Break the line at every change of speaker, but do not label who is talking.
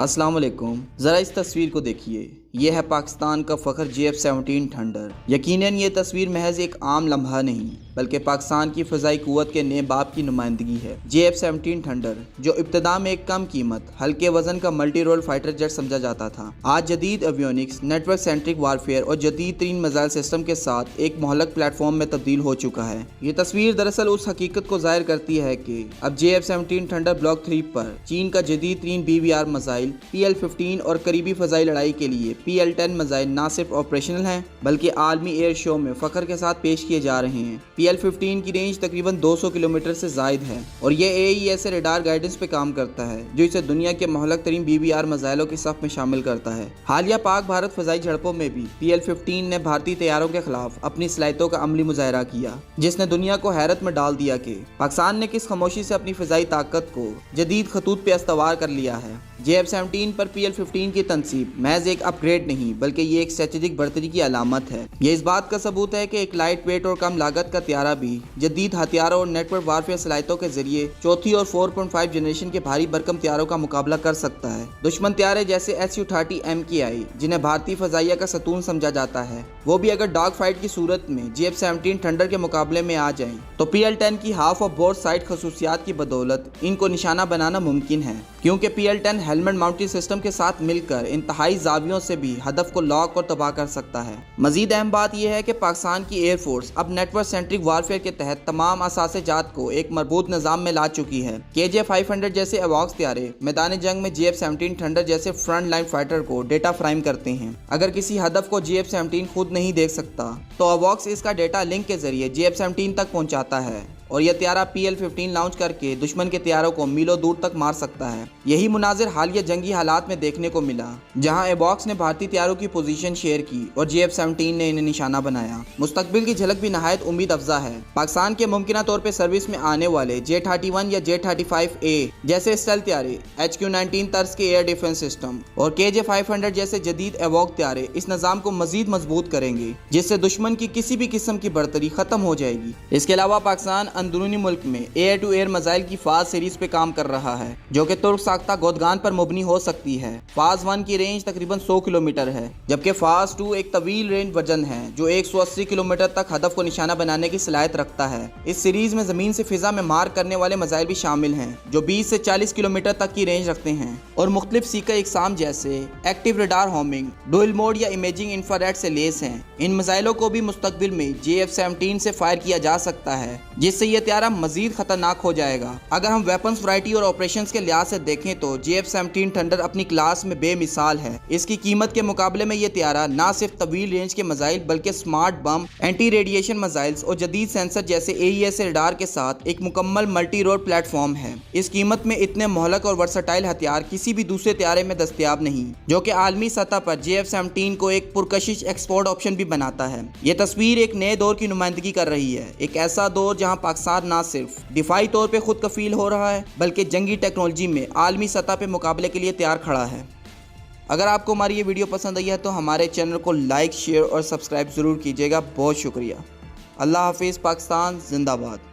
अस्सलाम वालेकुम। ज़रा इस तस्वीर को देखिए। ये है पाकिस्तान का फ़ख्र JF-17 थंडर। यकीनन ये तस्वीर महज एक आम लम्हा नहीं बल्कि पाकिस्तान की फ़ज़ाई क़ुव्वत के नए बाप की नुमाइंदगी है। JF-17 थंडर जो इब्तिदा में एक कम कीमत हल्के वजन का मल्टी रोल फाइटर जेट समझा जाता था, आज जदीद एवियोनिक्स, नेटवर्क सेंट्रिक वारफेयर और जदीद तरीन मिसाइल सिस्टम के साथ एक मोहलक प्लेटफॉर्म में तब्दील हो चुका है। ये तस्वीर दरअसल उस हकीकत को ज़ाहिर करती है कि अब JF-17 थंडर ब्लॉक 3 पर चीन का जदीद तरीन BBR मिसाइल PL-15 और करीबी फ़ज़ाई लड़ाई के लिए PL-10 मिसाइल न सिर्फ ऑपरेशनल हैं बल्कि आलमी एयर शो में फ़ख्र के साथ पेश किए जा रहे हैं। PL-15 की रेंज तकरीबन 200 किलोमीटर से ज़ायद है और ये AES रेडार गाइडेंस पे काम करता है जो इसे दुनिया के मोहलक तरीन BBR मिसाइलों की सफ में शामिल करता है। हालिया पाक भारत फ़ज़ाई झड़पों में भी PL-15 ने भारतीय तैयारों के खिलाफ अपनी सलाहियतों का अमली मुजाहरा किया, जिसने दुनिया को हैरत में डाल दिया कि पाकिस्तान ने किस खामोशी से अपनी फ़ज़ाई ताकत को जदीद खतूत पे अस्तवार कर लिया है। JF-17 पर PL-15 की तनसीब महज एक अपग्रेड नहीं बल्कि ये एक स्ट्रेटेजिक बढ़तरी की अलामत है। ये इस बात का सबूत है कि एक लाइट वेट और कम लागत का त्यारा भी जदीद हथियारों और नेटवर्क वारफेयर सलाहियतों के जरिए चौथी और 4.5 जनरेशन के भारी भरकम त्यारों का मुकाबला कर सकता है। दुश्मन त्यारे जैसे Su-30 MKI जिन्हें भारतीय फजाइया का सतून समझा जाता है, वो भी अगर डॉग फाइट की सूरत में JF-17 थंडर के मुकाबले में आ जाएं तो PL-10 की हाफ ऑफ बोर्ड साइड खसूसियात की बदौलत इनको निशाना बनाना मुमकिन है, क्योंकि PL-10 हेलमेट माउंटेड सिस्टम के साथ मिलकर इंतहाई जावियों से भी हदफ को लॉक और तबाह कर सकता है। मजीद अहम बात यह है कि पाकिस्तान की एयरफोर्स अब नेटवर्क सेंट्रिक वारफेयर के तहत तमाम असासे जात को एक मरबूत निज़ाम में ला चुकी है। KJ-500 जैसे एवॉक्स त्यारे मैदान जंग में JF-17 थंडर जैसे फ्रंट लाइन फाइटर को डेटा फ्राइम करते हैं। अगर किसी हदफ को JF-17 खुद नहीं देख सकता तो एवॉक्स इसका डेटा लिंक के जरिए JF-17 तक पहुंचाता है और यह त्यारा PL-15 लॉन्च करके दुश्मन के त्यारों को मीलों दूर तक मार सकता है। यही मुनाजिर हालिया जंगी हालात में देखने को मिला, जहां एवॉक्स ने भारतीय त्यारों की पोजीशन शेयर की और JF-17 ने इन्हें निशाना बनाया। मुस्तकबिल की झलक भी नहायत उम्मीद अफजा है। पाकिस्तान के मुमकिना तौर पर सर्विस में आने वाले J-31 या J-35A जैसे स्टेल्थ त्यारे, HQ-19 तर्ज के एयर डिफेंस सिस्टम और KJ-500 जैसे जदीद एवॉक त्यारे इस निज़ाम को मजीद मजबूत करेंगे, जिससे दुश्मन की किसी भी किस्म की बढ़तरी खत्म हो जाएगी। इसके अलावा पाकिस्तान अंदरूनी मुल्क में एयर टू एयर मिसाइल की फाज सीरीज पे काम कर रहा है, जो कि तुर्क साख्ता गोदगान पर मुबनी हो सकती है। फाज 1 की रेंज तकरीबन 100 किलोमीटर है, जबकि फाज 2 एक तवील रेंज वर्जन है जो 180 किलोमीटर तक हदफ को निशाना बनाने की सलाहियत रखता है। इस सीरीज में जमीन से फिजा में मार करने वाले मिसाइल भी शामिल हैं जो 20 से 40 किलोमीटर तक की रेंज रखते हैं और मुख्तलिफ सीका इकसाम जैसे active radar homing, dual mode या इमेजिंग इंफ्रारेड से लेस हैं। इन मिसाइलों को भी मुस्तकबिल में JF-17 से फायर किया जा सकता है, जिससे यह त्यारा मजीद खतरनाक हो जाएगा। अगर हम वेपन्स वैरायटी और ऑपरेशंस के लिहाज से देखें तो JF-17 थंडर अपनी क्लास में बेमिसाल है। इसकी कीमत के मुकाबले में यह त्यारा ना सिर्फ तवील रेंज के मिसाइल बल्कि स्मार्ट बम, एंटी रेडिएशन मिसाइल्स और जदीद सेंसर जैसे AES रेडार के साथ एक मुकम्मल मल्टी रोड प्लेटफॉर्म है। इस कीमत में इतने मोहलक और वर्सटाइल हथियार किसी भी दूसरे त्यारे में दस्तयाब नहीं, जो कि आलमी सतह पर JF-17 को एक पुरकशिश एक्सपोर्ट ऑप्शन भी बनाता है। यह तस्वीर एक नए दौर की नुमाइंदगी कर रही है, एक ऐसा दौर जहां पाकिस्तान ना सिर्फ दिफाई तौर पे खुद कफील हो रहा है बल्कि जंगी टेक्नोलॉजी में आलमी सतह पे मुकाबले के लिए तैयार खड़ा है। अगर आपको हमारी ये वीडियो पसंद आई है तो हमारे चैनल को लाइक, शेयर और सब्सक्राइब ज़रूर कीजिएगा। बहुत शुक्रिया। अल्लाह हाफिज़। पाकिस्तान जिंदाबाद।